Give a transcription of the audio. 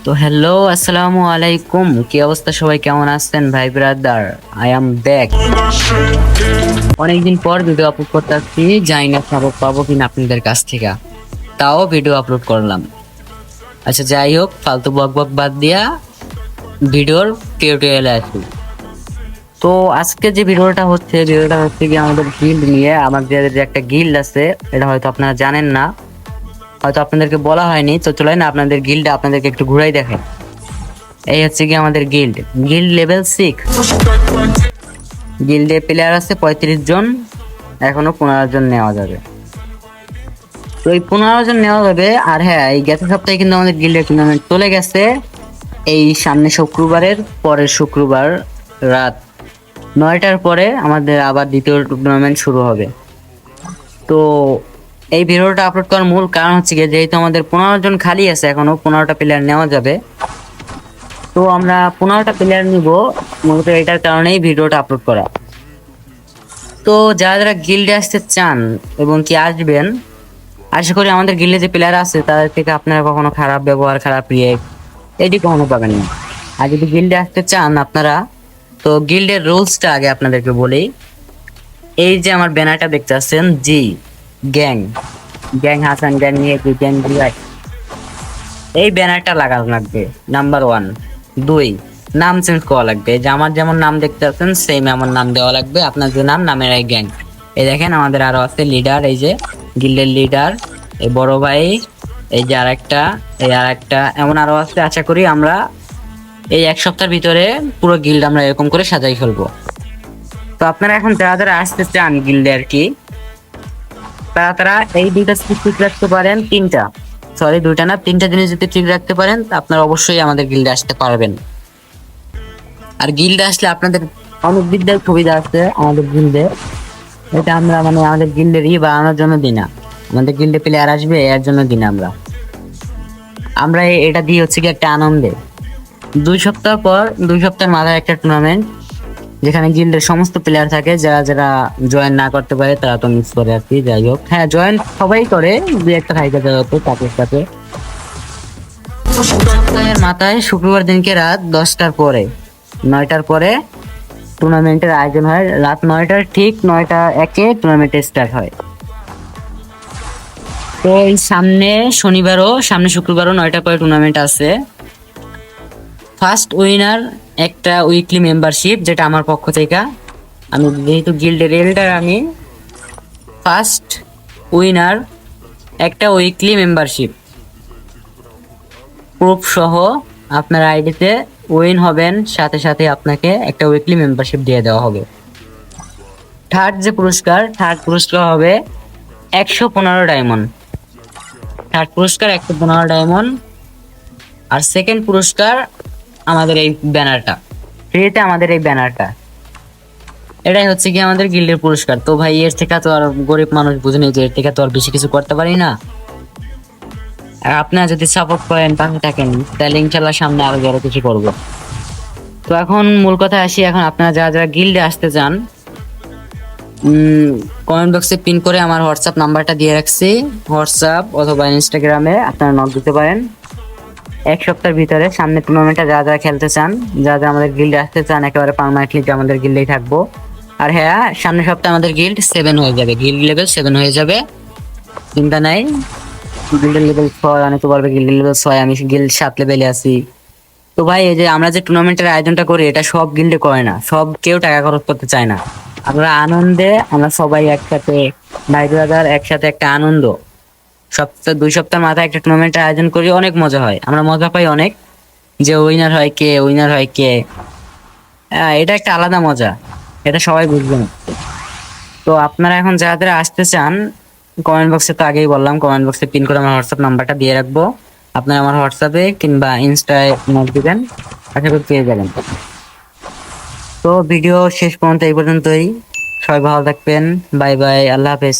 তো হ্যালো, আসসালামু আলাইকুম। কি অবস্থা, সবাই কেমন আছেন ভাই ব্রাদার? I am back. অনেকদিন পর ভিডিও আপলোড করতে আসছি, জানি না সাপোর্ট পাবো কিনা আপনাদের কাছ থেকে। তাও ভিডিও আপলোড করলাম। আচ্ছা, যাই হোক, ফালতু বক বক বাদ দিয়া ভিডিওর টিউটোরিয়ালে আসি। তো আজকে যে ভিডিওটা হচ্ছে কি আমাদের গিল্ড নিয়ে। আমাদের যে একটা গিল্ড আছে, এটা হয়তো আপনারা জানেন না, হয়তো আপনাদেরকে বলা হয়নি। তো চলেন আপনাদের গিল্ডে আপনাদেরকে একটু ঘুরাই দেখাই। এই হচ্ছে কি আমাদের গিল্ড। Guild level 6। গিল্ডে প্লেয়ার আছে 35 জন, এখনো 15 জন নেওয়া যাবে। তো এই 15 জন নেওয়া যাবে। আর হ্যাঁ, এই গত সপ্তাহে কিন্তু আমাদের গিল্ডের টুর্নামেন্ট চলে গেছে। এই সামনে শুক্রবারের পরের শুক্রবার রাত 9টার পরে আমাদের আবার দ্বিতীয় টুর্নামেন্ট শুরু হবে। তো এই ভিডিওটা আপলোড করার মূল কারণ হচ্ছে কি, যেহেতু আমাদের 15 জন খালি আছে, এখনো 15টা প্লেয়ার নেওয়া যাবে। তো আমরা 15টা প্লেয়ার নিব, মূলত এটার কারণেই ভিডিওটা আপলোড করা। তো যারা যারা গিল্ডে আসতে চান এবং কি আসবেন, আশা করি আমাদের গিল্ডে যে প্লেয়ার আছে তাদের থেকে আপনারা কখনো খারাপ ব্যবহার, খারাপ রিয়েক্ট এটি কখনো পাবেন না। আর যদি গিল্ডে আসতে চান আপনারা, তো গিল্ডের রুলসটা আগে আপনাদেরকে বলি। এই যে আমার ব্যানারটা দেখতে পাচ্ছেন, জি গ্যাং, গ্যাং হাসান, গ্যাং নিয়ে গ্যাং বিলাই, এই ব্যানারটা লাগানো লাগবে। নাম্বার 1। 2, নাম চেঞ্জ করা লাগবে। যে আমার যেমন নাম দেখতে পাচ্ছেন সেম আমার নাম দেওয়া লাগবে। আপনার যে নাম, নামের এই গ্যাং। এই দেখেন আমাদের আরো আছে লিডার, এই যে গিল্ডের লিডার, এই বড় ভাই, এই যে আরেকটা, এই আরেকটা, এমন আরো আছে। আশা করি আমরা এই এক সপ্তাহের ভিতরে পুরো গিল্ড আমরা এরকম করে সাজাই ফেলবো। তো আপনারা এখন যারা যারা আসতে চান গিল্ডে আর কি, তারা তারা এই দুইটা ঠিক রাখতে পারেন। দুইটা না, তিনটা জিনিস যদি ঠিক রাখতে পারেন আপনারা অবশ্যই আমাদের গিল্ডে আসতে পারবেন। আর গিল্ডে আসলে আপনাদের অনেক দিক দিয়ে সুবিধা আছে আমাদের গিল্ডে। এটা আমরা মানে আমাদের গিল্ডের বাড়ানোর জন্য দিই না, আমাদের গিল্ডে প্লেয়ার আসবে এর জন্য দিই না। আমরা এটা দিই হচ্ছে কি একটা আনন্দে। 2 সপ্তাহ পর, 2 সপ্তাহের মাথায় একটা টুর্নামেন্ট, যেখানে গিল্ডের সমস্ত প্লেয়ার থাকে। যারা যারা জয়েন না করতে পারে তারা তো মিস করে আর কি। যাই হোক, হ্যাঁ, জয়েন সবাই করে, 2-1টা থাকে যারা তাদের সাথে। সপ্তাহের মাথায় শুক্রবার দিনকে রাত 10টার পরে, 9টার পরে টুর্নামেন্টের আয়োজন হয়। রাত 9টার ঠিক 9টা 1-এ টুর্নামেন্ট স্টার্ট হয়। তো এই সামনে শুক্রবারও 9টার পরে টুর্নামেন্ট আছে। ফার্স্ট উইনার একটা উইকলি মেম্বারশিপ, যেটা আমার পক্ষ থেকে। আমি যেহেতু গিল্ডের এল্ডার, আমি ফার্স্ট উইনার একটা উইকলি মেম্বারশিপ প্রুফ সহ আপনার আইডিতে উইন হবেন, সাথে সাথে আপনাকে একটা উইকলি মেম্বারশিপ দিয়ে দেওয়া হবে। থার্ড পুরস্কার হবে 115 ডায়মন্ড। থার্ড পুরস্কার 115 ডায়মন্ড। আর সেকেন্ড পুরস্কার আমাদের এই ব্যানারটা, ফ্রিতে আমাদের এই ব্যানারটা। এটাই হচ্ছে কি আমাদের গিল্ডের পুরস্কার। তো ভাই, এর থেকে তো আর গরিব মানুষ বুঝেনি যে এর থেকে তো আর বেশি কিছু করতে পারি না। আর আপনারা যদি সাপোর্ট করেন, পাশে থাকেন, তাহলে ইনশাল্লাহ সামনে আরো বড় কিছু করবো। তো এখন মূল কথা আসি। এখন আপনারা যারা যারা গিল্ডে আসতে চান, কমেন্ট বক্সে পিন করে আমার হোয়াটসঅ্যাপ নাম্বারটা দিয়ে রাখছি। হোয়াটসঅ্যাপ অথবা ইনস্টাগ্রামে আপনারা নক দিতে পারেন। এক সপ্তাহের ভিতরে সামনে টুর্নামেন্টটা যারা যারা খেলতে চান, যারা যারা আমাদের গিল্ডে আসতে চান, একেবারে পার্মানেন্টলি আমাদের গিল্ডেই থাকবো। আর হ্যাঁ, সামনের সপ্তাহে আমাদের গিল্ড 7 হয়ে যাবে, গিল্ড লেভেল 7 হয়ে যাবে, চিন্তা নাই। গিল্ডের লেভেল 6, অনেকে বলবে গিল্ডের লেভেল 6, আমি গিল্ড 7 লেভেলে আছি। তো ভাই, এই যে আমরা যে টুর্নামেন্টের আয়োজনটা করি, এটা সব গিল্ডে করে না, সব কেউ টাকা খরচ করতে চায় না। আমরা আনন্দে, আমরা সবাই একসাথে ভাই ব্রাদার, একসাথে একটা আনন্দ। 2 সপ্তাহ মাথায় একটা টুর্নামেন্টের আয়োজন করি, অনেক মজা হয়, আমরা মজা পাই অনেক। যে উইনার হয় কে, এটা একটা আলাদা মজা, এটা সবাই বুঝবে না। তো আপনারা এখন যারা যারা আসতে চান, কমেন্ট বক্সে তো আগেই বললাম, কমেন্ট বক্সে পিন করে আমার হোয়াটসঅ্যাপ নাম্বারটা দিয়ে রাখবো। আপনারা আমার হোয়াটসঅ্যাপে কিংবা ইনস্টায় নোট দিবেন, আশা করি পেয়ে যাবেন। তো ভিডিও শেষ পর্যন্ত এই পর্যন্তই। সবাই ভালো থাকবেন। বাই বাই, আল্লাহ হাফেজ।